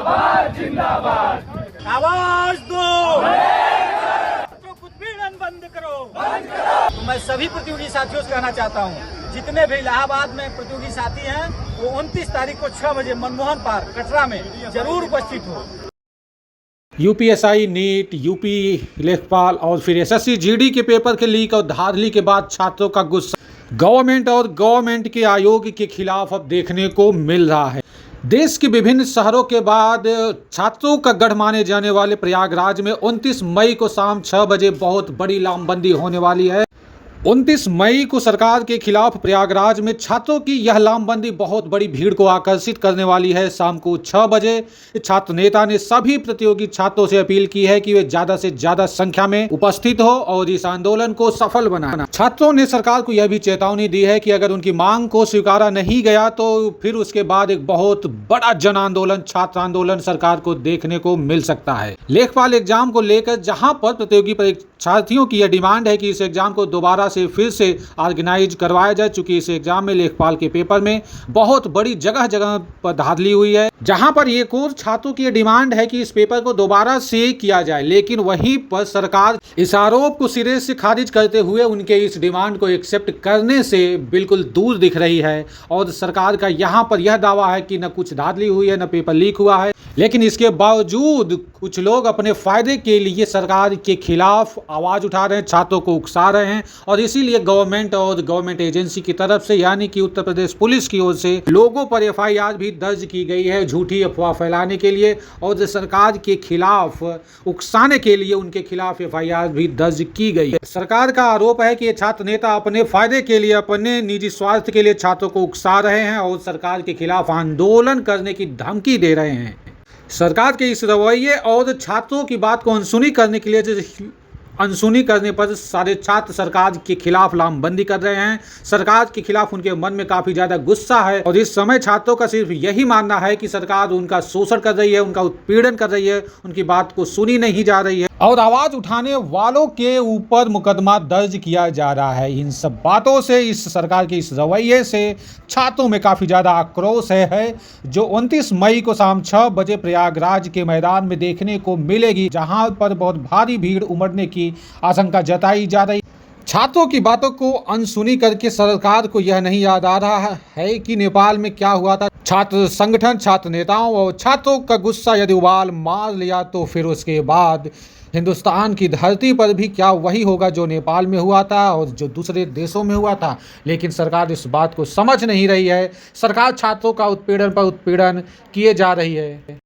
जिंदाबाद जिंदाबाद। आवाज दो, तो उत्पीड़न बंद करो। तो मैं सभी प्रतियोगी साथियों से कहना चाहता हूँ, जितने भी इलाहाबाद में प्रतियोगी साथी हैं वो 29 तारीख को 6 बजे मनमोहन पार्क कटरा में जरूर उपस्थित हो। यूपीएसआई, नीट, यूपी लेखपाल और फिर एसएससी जीडी के पेपर के लीक और धांधली के बाद छात्रों का गुस्सा गवर्नमेंट और गवर्नमेंट के आयोग के खिलाफ अब देखने को मिल रहा है। देश के विभिन्न शहरों के बाद छात्रों का गढ़ माने जाने वाले प्रयागराज में 29 मई को शाम 6 बजे बहुत बड़ी लामबंदी होने वाली है। 29 मई को सरकार के खिलाफ प्रयागराज में छात्रों की यह लामबंदी बहुत बड़ी भीड़ को आकर्षित करने वाली है। शाम को 6 बजे छात्र नेता ने सभी प्रतियोगी छात्रों से अपील की है कि वे ज्यादा से ज्यादा संख्या में उपस्थित हो और इस आंदोलन को सफल बनाना। छात्रों ने सरकार को यह भी चेतावनी दी है कि अगर उनकी मांग को स्वीकारा नहीं गया तो फिर उसके बाद एक बहुत बड़ा जन आंदोलन, छात्र आंदोलन सरकार को देखने को मिल सकता है। लेखपाल एग्जाम को लेकर जहां पर प्रतियोगी परीक्षार्थियों की यह डिमांड है कि इस एग्जाम को दोबारा से फिर से ऑर्गेनाइज करवाया जाए, चूंकि इस एग्जाम में लेखपाल के पेपर में बहुत बड़ी जगह जगह पर धांधली हुई है। जहां पर एक और छात्रों की डिमांड है कि इस पेपर को दोबारा से किया जाए, लेकिन वहीं पर सरकार इस आरोप को सिरे से खारिज करते हुए उनके इस डिमांड को एक्सेप्ट करने से बिल्कुल दूर दिख रही है। और सरकार का यहां पर यह दावा है कि न कुछ धांधली हुई है, न पेपर लीक हुआ है, लेकिन इसके बावजूद कुछ लोग अपने फायदे के लिए सरकार के खिलाफ आवाज उठा रहे हैं, छात्रों को उकसा रहे हैं। और इसीलिए गवर्नमेंट और गवर्नमेंट एजेंसी की तरफ से यानी कि उत्तर प्रदेश पुलिस की ओर से लोगों पर एफआईआर भी दर्ज की गई है झूठी अफवाह फैलाने के लिए, और सरकार के खिलाफ उकसाने के लिए उनके खिलाफ एफआईआर भी दर्ज की गई है। सरकार का आरोप है कि ये छात्र नेता अपने फायदे के लिए, अपने निजी स्वार्थ के लिए छात्रों को उकसा रहे हैं और सरकार के खिलाफ आंदोलन करने की धमकी दे रहे हैं। सरकार के इस रवैये और छात्रों की बात को अनसुनी करने के लिए अनसुनी करने पर सारे छात्र सरकार के खिलाफ लामबंदी कर रहे हैं। सरकार के खिलाफ उनके मन में काफी ज्यादा गुस्सा है और इस समय छात्रों का सिर्फ यही मानना है कि सरकार उनका शोषण कर रही है, उनका उत्पीड़न कर रही है, उनकी बात को सुनी नहीं जा रही है और आवाज उठाने वालों के ऊपर मुकदमा दर्ज किया जा रहा है। इन सब बातों से, इस सरकार के इस रवैये से छात्रों में काफी ज्यादा आक्रोश है जो 29 मई को शाम 6 बजे प्रयागराज के मैदान में देखने को मिलेगी, जहां पर बहुत भारी भीड़ उमड़ने की आशंका जताई जा रही। छात्रों की बातों को अनसुनी करके सरकार को यह नहीं याद आ रहा है कि नेपाल में क्या हुआ था। छात्र संगठन, छात्र नेताओं और छात्रों का गुस्सा यदि उबाल मार लिया तो फिर उसके बाद हिंदुस्तान की धरती पर भी क्या वही होगा जो नेपाल में हुआ था और जो दूसरे देशों में हुआ था। लेकिन सरकार इस बात को समझ नहीं रही है। सरकार छात्रों का उत्पीड़न पर उत्पीड़न किए जा रही है।